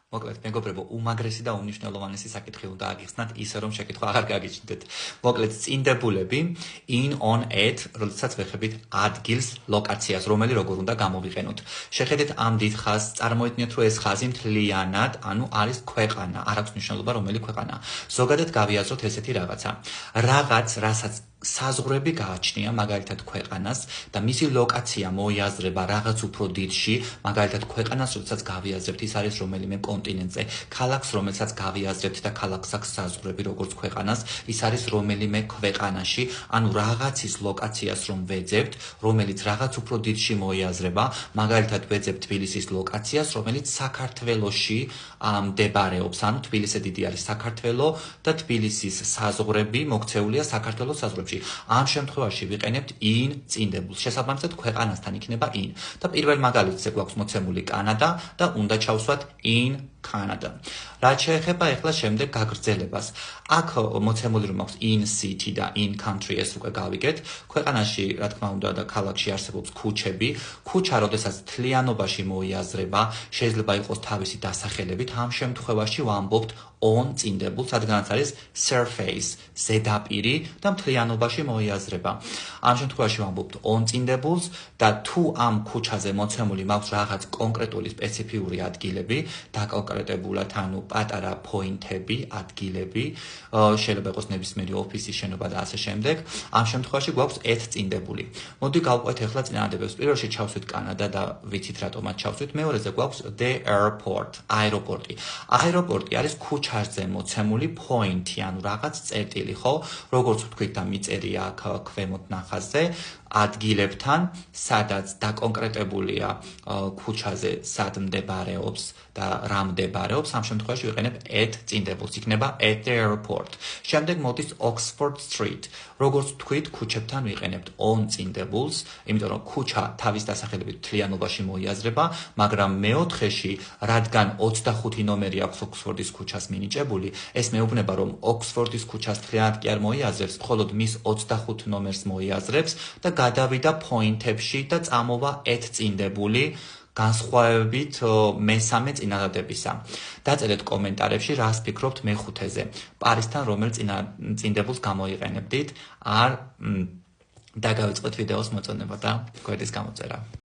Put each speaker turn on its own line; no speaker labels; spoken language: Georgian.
მოკლედ, მეგობრებო, უმაგრესი და უნიშნელოვანესი საკითხი უნდა აგიხსნათ ისე, რომ შეკითხვა აღარ გაგიჩნდეთ. მოკლედ, წინდებულები in, on, at, როდესაც ვეხებით ადგილს, ლოკაციას, რომელი როგორ უნდა გამოვიყენოთ. შეხედეთ ამ დიდ ხაზს, წარმოიდგინეთ, რომ ეს ხაზი მთლიანად, ანუ არის ქვეყანა, არ აქვს მნიშვნელობა, რომელი ქვეყანაა. ზოგადად გავიაზროთ ესეთი რაღაცა. რაღაც, რასაც საზღვრები გააჩნია, მაგალითად ქვეყანას და მისი ლოკაცია მოიაზრება რაღაც უფრო დიდში, მაგალითად ქვეყანას, როდესაც გავიაზრებთ, ის არის რომელიმე კონტინენტზე, ქალაქს, რომელსაც გავიაზრებთ და ქალაქს აქვს საზღვრები, როგორც ქვეყანას, ის არის რომელიმე ქვეყანაში, ანუ რაღაცის ლოკაციას რომ ვეძებთ, რომელიც რაღაც უფრო დიდში მოიაზრება, მაგალითად ვეძებთ თბილისის ლოკაციას, რომელიც საქართველოში მდებარეობს, ანუ თბილისი დიდი არის საქართველო და თბილისის საზღვრები მოქცეულია საქართველოს საზღვრებში. ამ შემთხვევაში ვიყენებთ in წინდებულს. შესაბამისად ქვეყანასთან იქნება in. და პირველ მაგალითზე გვაქვს მოცემული კანადა და უნდა ჩავსვათ in Canada. რაც შეეხება ახლა შემდეგ გაგრძელებას. აქ მოცემული რომ აქვს in city და in country ეს უკვე გავიგეთ. ქვეყანაში, რა თქმა უნდა და ქალაქში არსებობს ქუჩები. ქუჩა, როდესაც მთლიანობაში მოიაზრება, შეიძლება იყოს თავისი დასახელებით. ამ შემთხვევაში ვამბობთ on წინდებულს, რადგანაც არის surface, ზედაპირი და მთლიანობაში მოიაზრება. ამ შემთხვევაში ვამბობთ on წინდებულს და თუ ამ ქუჩაზე მოცემული მაქვს რაღაც კონკრეტული სპეციფიური ადგილები, დაკონკრეტებულად, ანუ პატარა პოინტები, ადგილები, შეიძლება იყოს ნებისმიერი ოფისის შენობა და ასე შემდეგ. ამ შემთხვევაში გვაქვს at წინდებული. მოდი გავყვეთ ახლა წინადადებებს. პირველში ჩავსვით კანადა და ვიცით რატომაც ჩავსვით. მეორეზე გვაქვს the airport, აეროპორტი. აეროპორტი არის ქუჩაზე მოცემული პოინტი, ანუ რაღაც წერტილი, ხო? როგორც ვთქვით და მიწერია აქ ქვემოთ ნახაზზე, ადგილებთან, სადაც დაკონკრეტებულია ქუჩაზე სად მდებარეობს და რა მდებარეობს, ამ შემთხვევაში ვიყენებ at წინდებულს, იქნება at the airport. შემდეგ მოდის Oxford Street. როგორც ვთქვით, ქუჩებთან ვიყენებთ on წინდებულს, იმიტომ რომ ქუჩა თავის დასახელებით მთლიანობაში მოიაზრება, მაგრამ მეოთხეში, რადგან 25 ნომერი აქვს Oxford-ის ქუჩას მინიჭებული, ეს მეუბნება, რომ Oxford-ის ქუჩას მთლიანად კი არ მოიაზრებს, მხოლოდ მის 25 ნომერს მოიაზრებს და გადავიდა პოინტებში და წამოვა at წინდებული განსხვავებით მესამე წინადადებისა. დაწერეთ კომენტარებში, რას ფიქრობთ მეხუთეზე. პარისთან რომელ წინდებულს გამოიყენებდით, არ დაგავიწყეთ ვიდეოს მოწონება და გვერდის გამოწერა.